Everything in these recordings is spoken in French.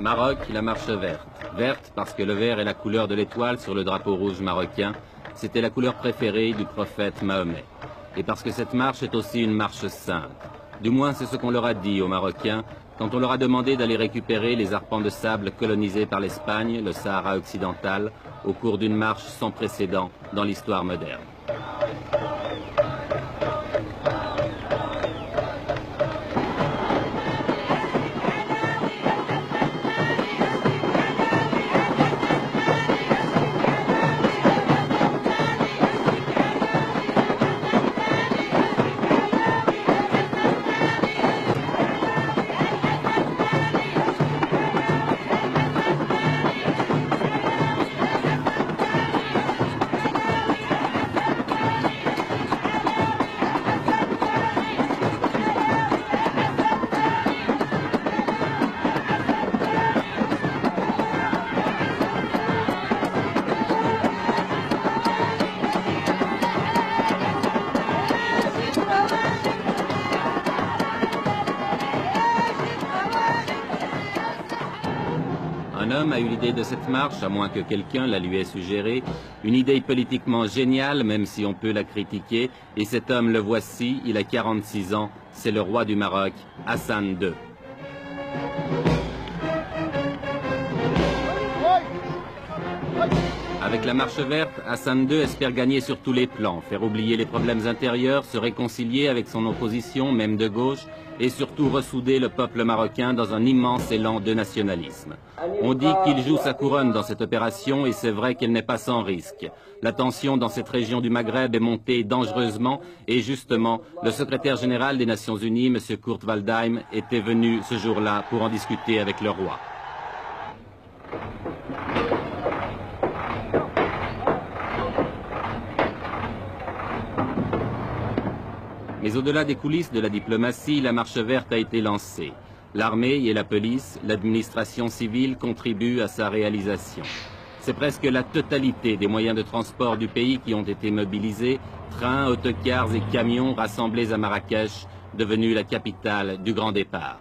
Maroc, la marche verte. Verte parce que le vert est la couleur de l'étoile sur le drapeau rouge marocain. C'était la couleur préférée du prophète Mahomet. Et parce que cette marche est aussi une marche sainte. Du moins, c'est ce qu'on leur a dit aux Marocains quand on leur a demandé d'aller récupérer les arpents de sable colonisés par l'Espagne, le Sahara occidental, au cours d'une marche sans précédent dans l'histoire moderne. Un homme a eu l'idée de cette marche, à moins que quelqu'un la lui ait suggérée, une idée politiquement géniale, même si on peut la critiquer, et cet homme, le voici, il a 46 ans, c'est le roi du Maroc, Hassan II. Avec la marche verte, Hassan II espère gagner sur tous les plans, faire oublier les problèmes intérieurs, se réconcilier avec son opposition, même de gauche, et surtout ressouder le peuple marocain dans un immense élan de nationalisme. On dit qu'il joue sa couronne dans cette opération et c'est vrai qu'elle n'est pas sans risque. La tension dans cette région du Maghreb est montée dangereusement et justement, le secrétaire général des Nations Unies, M. Kurt Waldheim, était venu ce jour-là pour en discuter avec le roi. Mais au-delà des coulisses de la diplomatie, la marche verte a été lancée. L'armée et la police, l'administration civile contribuent à sa réalisation. C'est presque la totalité des moyens de transport du pays qui ont été mobilisés, trains, autocars et camions rassemblés à Marrakech, devenue la capitale du grand départ.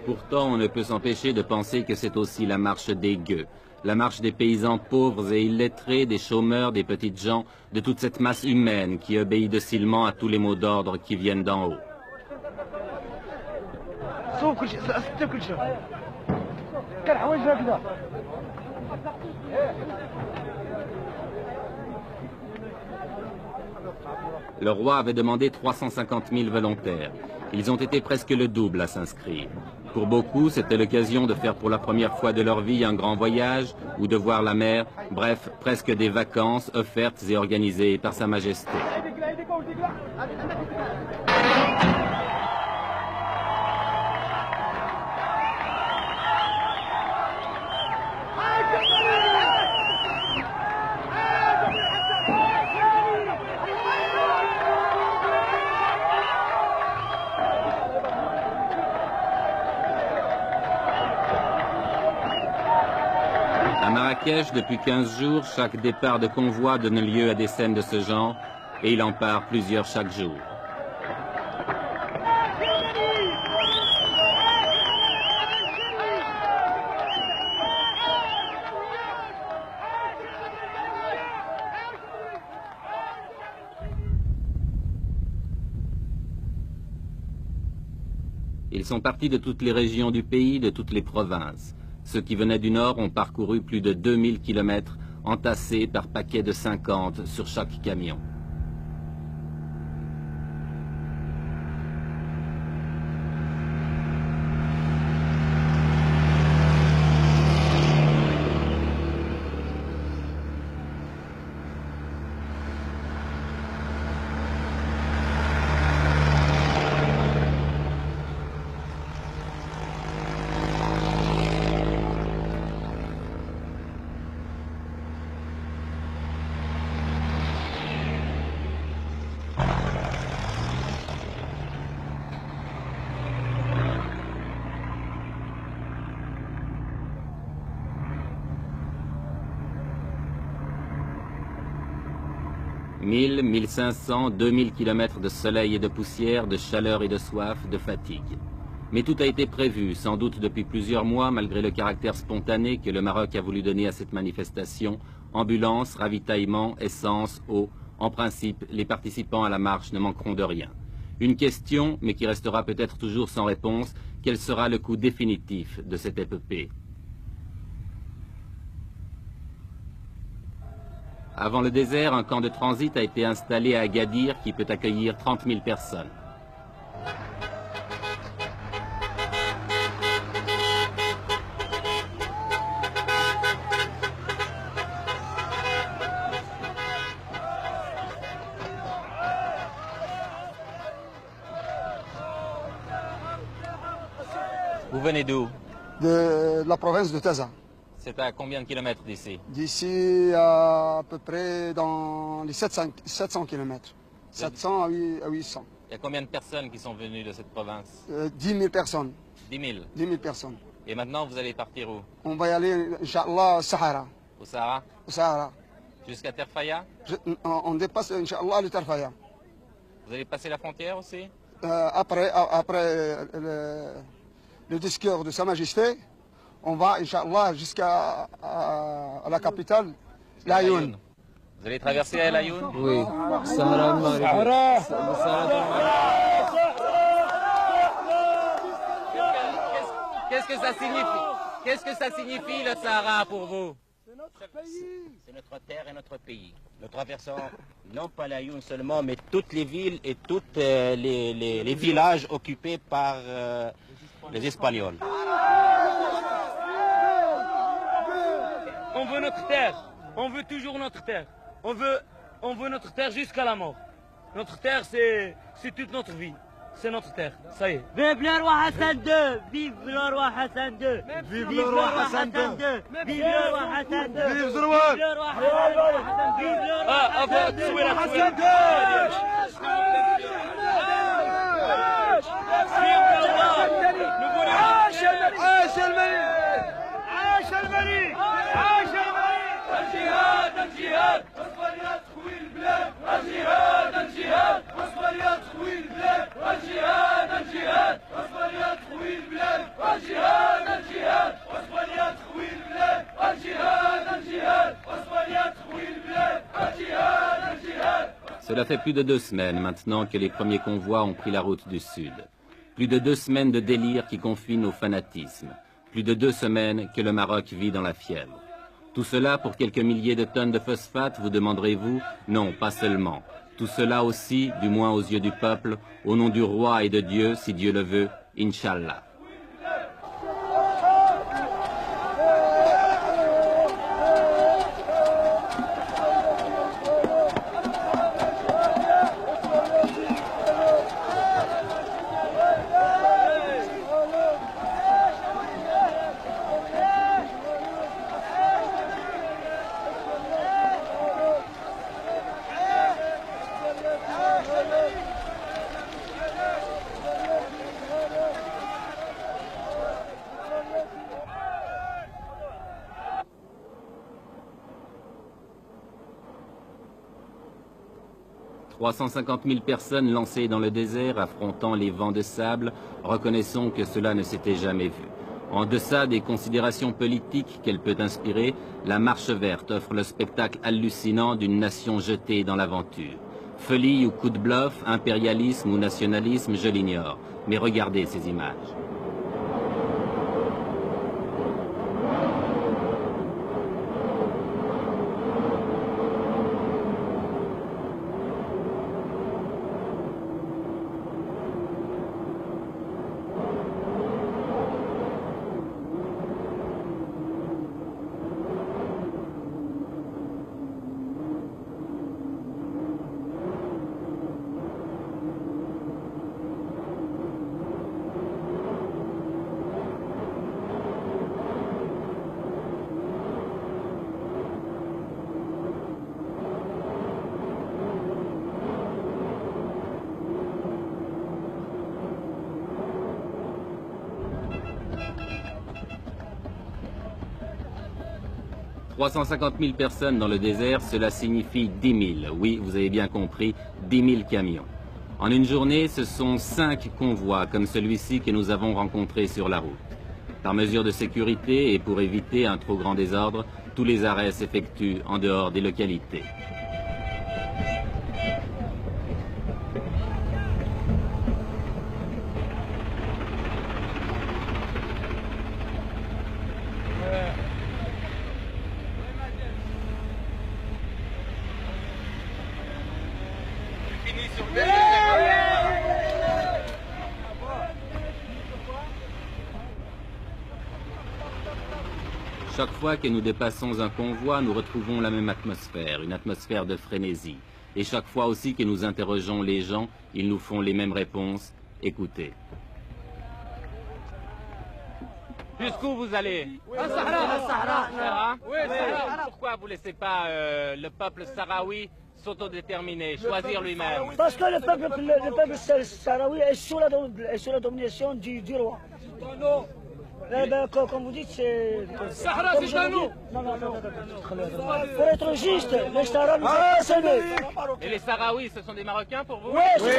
Pourtant, on ne peut s'empêcher de penser que c'est aussi la marche des gueux. La marche des paysans pauvres et illettrés, des chômeurs, des petites gens, de toute cette masse humaine qui obéit docilement à tous les mots d'ordre qui viennent d'en haut. Le roi avait demandé 350 000 volontaires. Ils ont été presque le double à s'inscrire. Pour beaucoup, c'était l'occasion de faire pour la première fois de leur vie un grand voyage ou de voir la mer, bref, presque des vacances offertes et organisées par Sa Majesté. À Marrakech, depuis 15 jours, chaque départ de convoi donne lieu à des scènes de ce genre, et il en part plusieurs chaque jour. Ils sont partis de toutes les régions du pays, de toutes les provinces. Ceux qui venaient du nord ont parcouru plus de 2000 kilomètres, entassés par paquets de 50 sur chaque camion. 1000, 1500, 2000 kilomètres de soleil et de poussière, de chaleur et de soif, de fatigue. Mais tout a été prévu, sans doute depuis plusieurs mois, malgré le caractère spontané que le Maroc a voulu donner à cette manifestation. Ambulance, ravitaillement, essence, eau. En principe, les participants à la marche ne manqueront de rien. Une question, mais qui restera peut-être toujours sans réponse, quel sera le coût définitif de cette épopée? Avant le désert, un camp de transit a été installé à Agadir qui peut accueillir 30 000 personnes. Vous venez d'où? De la province de Taza. C'est à combien de kilomètres d'ici? D'ici à peu près dans les 700 km. 700 à 800. Il y a combien de personnes qui sont venues de cette province? 10 000 personnes. 10 000. 10 000 personnes. Et maintenant, vous allez partir où? On va y aller, Inch'Allah, au Sahara. Au Sahara? Au Sahara. Jusqu'à Terfaya? On dépasse, Inch'Allah, le Terfaya. Vous allez passer la frontière aussi? Après le discours de Sa Majesté, on va, Inch'Allah, jusqu'à la capitale, Laayoune. Vous allez traverser à Laayoune? Oui. Sahara Qu'est-ce que ça signifie? Qu'est-ce que ça signifie le Sahara pour vous? C'est notre terre et notre pays. Nous traversons non pas Laayoune seulement, mais toutes les villes et tous les villages occupés par les Espagnols. On veut notre terre, on veut toujours notre terre. On veut notre terre jusqu'à la mort. Notre terre, c'est toute notre vie. C'est notre terre, ça y est. Vive le roi Hassan II! Vive le roi Hassan II! Vive le roi Hassan II! Vive le roi Hassan II! Vive le roi! Vive le roi Hassan II! Vive le roi Hassan II! عاش الملك! عاش الملك! عاش الملك! الجهاد الجهاد اصبر يا تخوي البلاد الجهاد الجهاد اصبر يا تخوي البلاد الجهاد الجهاد اصبر يا تخوي البلاد الجهاد الجهاد اصبر يا تخوي البلاد الجهاد الجهاد اصبر يا تخوي البلاد الجهاد الجهاد. Cela fait plus de 2 semaines maintenant que les premiers convois ont pris la route du sud. Plus de 2 semaines de délire qui confine au fanatisme. Plus de 2 semaines que le Maroc vit dans la fièvre. Tout cela pour quelques milliers de tonnes de phosphate, vous demanderez-vous? Non, pas seulement. Tout cela aussi, du moins aux yeux du peuple, au nom du roi et de Dieu, si Dieu le veut, Inch'Allah. « 350 000 personnes lancées dans le désert, affrontant les vents de sable, reconnaissons que cela ne s'était jamais vu. En deçà des considérations politiques qu'elle peut inspirer, la Marche verte offre le spectacle hallucinant d'une nation jetée dans l'aventure. Folie ou coup de bluff, impérialisme ou nationalisme, je l'ignore. Mais regardez ces images. 350 000 personnes dans le désert, cela signifie 10 000. Oui, vous avez bien compris, 10 000 camions. En une journée, ce sont 5 convois comme celui-ci que nous avons rencontré sur la route. Par mesure de sécurité et pour éviter un trop grand désordre, tous les arrêts s'effectuent en dehors des localités. Chaque fois que nous dépassons un convoi, nous retrouvons la même atmosphère, une atmosphère de frénésie. Et chaque fois aussi que nous interrogeons les gens, ils nous font les mêmes réponses. Écoutez. Jusqu'où vous allez? Sahara. Pourquoi vous ne laissez pas le peuple sahraoui s'autodéterminer, choisir lui-même? Parce que le peuple sahraoui est sous la domination du roi. Comme vous dites, c'est... Sahara, c'est à nous. Non. Pour être juste, les Sahara nous ont sauvés. Et les Sahraouis, ce sont des Marocains pour vous? Oui, c'est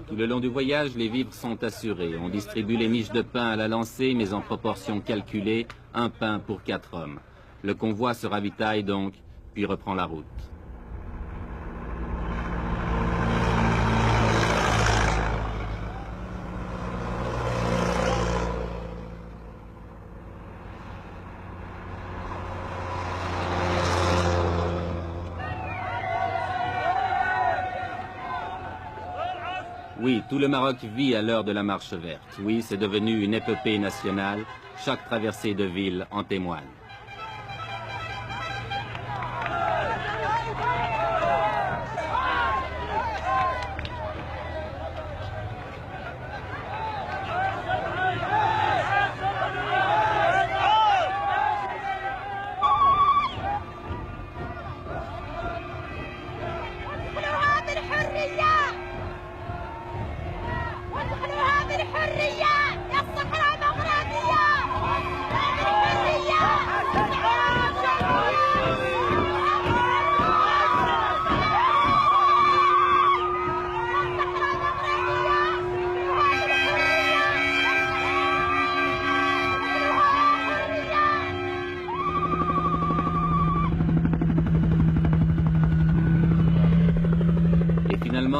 Tout le long du voyage, les vivres sont assurés. On distribue les miches de pain à la lancée, mais en proportion calculée, un pain pour 4 hommes. Le convoi se ravitaille donc, puis reprend la route. Oui, tout le Maroc vit à l'heure de la marche verte. Oui, c'est devenu une épopée nationale. Chaque traversée de ville en témoigne.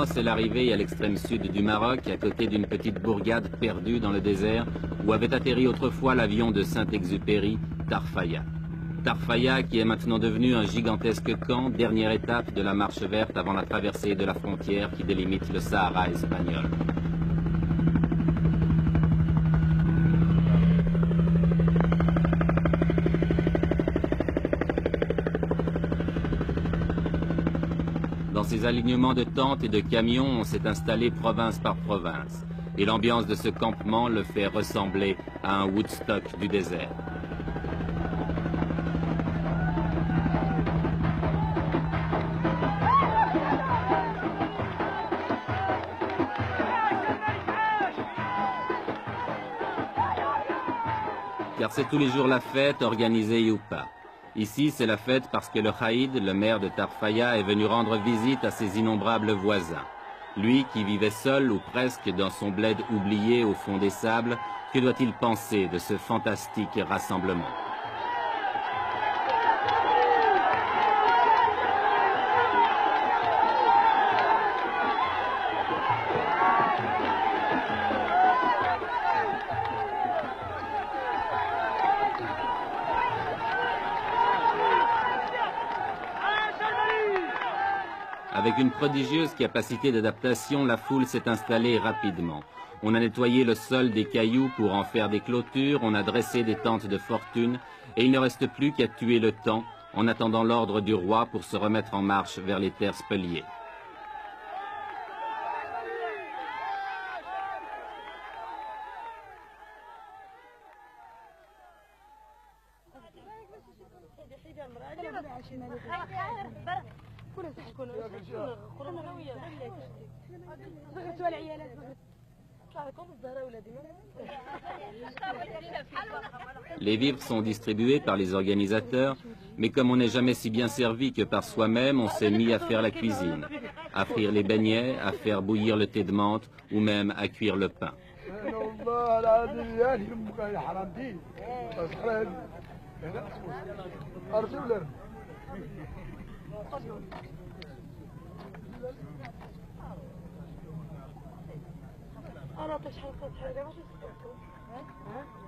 C'est l'arrivée à l'extrême sud du Maroc, à côté d'une petite bourgade perdue dans le désert, où avait atterri autrefois l'avion de Saint-Exupéry, Tarfaya. Tarfaya qui est maintenant devenu un gigantesque camp, dernière étape de la marche verte avant la traversée de la frontière qui délimite le Sahara espagnol. Dans ces alignements de tentes et de camions, on s'est installé province par province. Et l'ambiance de ce campement le fait ressembler à un Woodstock du désert. Car c'est tous les jours la fête, organisée ou pas. Ici, c'est la fête parce que le Khaïd, le maire de Tarfaya, est venu rendre visite à ses innombrables voisins. Lui qui vivait seul ou presque dans son bled oublié au fond des sables, que doit-il penser de ce fantastique rassemblement ? Avec une prodigieuse capacité d'adaptation, la foule s'est installée rapidement. On a nettoyé le sol des cailloux pour en faire des clôtures, on a dressé des tentes de fortune, et il ne reste plus qu'à tuer le temps en attendant l'ordre du roi pour se remettre en marche vers les terres spoliées. Les vivres sont distribués par les organisateurs, mais comme on n'est jamais si bien servi que par soi-même, on s'est mis à faire la cuisine, à frire les beignets, à faire bouillir le thé de menthe ou même à cuire le pain.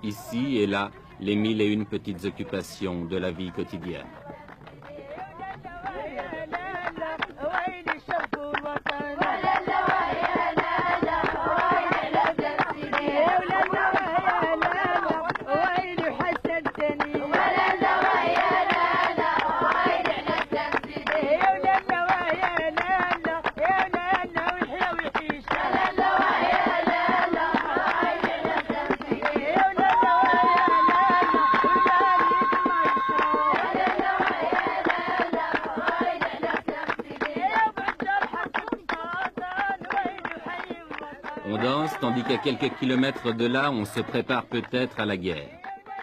Ici et là, les 1001 petites occupations de la vie quotidienne. On danse, tandis qu'à quelques kilomètres de là, on se prépare peut-être à la guerre.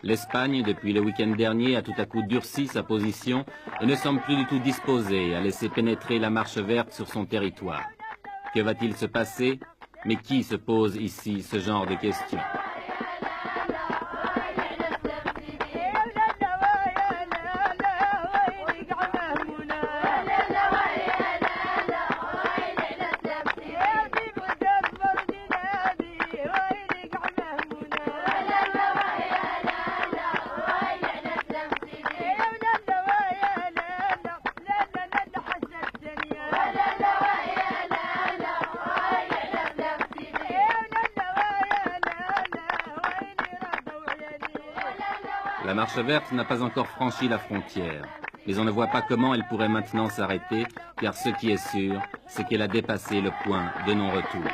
L'Espagne, depuis le week-end dernier, a tout à coup durci sa position et ne semble plus du tout disposée à laisser pénétrer la marche verte sur son territoire. Que va-t-il se passer? Mais qui se pose ici ce genre de questions? La marche verte n'a pas encore franchi la frontière, mais on ne voit pas comment elle pourrait maintenant s'arrêter, car ce qui est sûr, c'est qu'elle a dépassé le point de non-retour.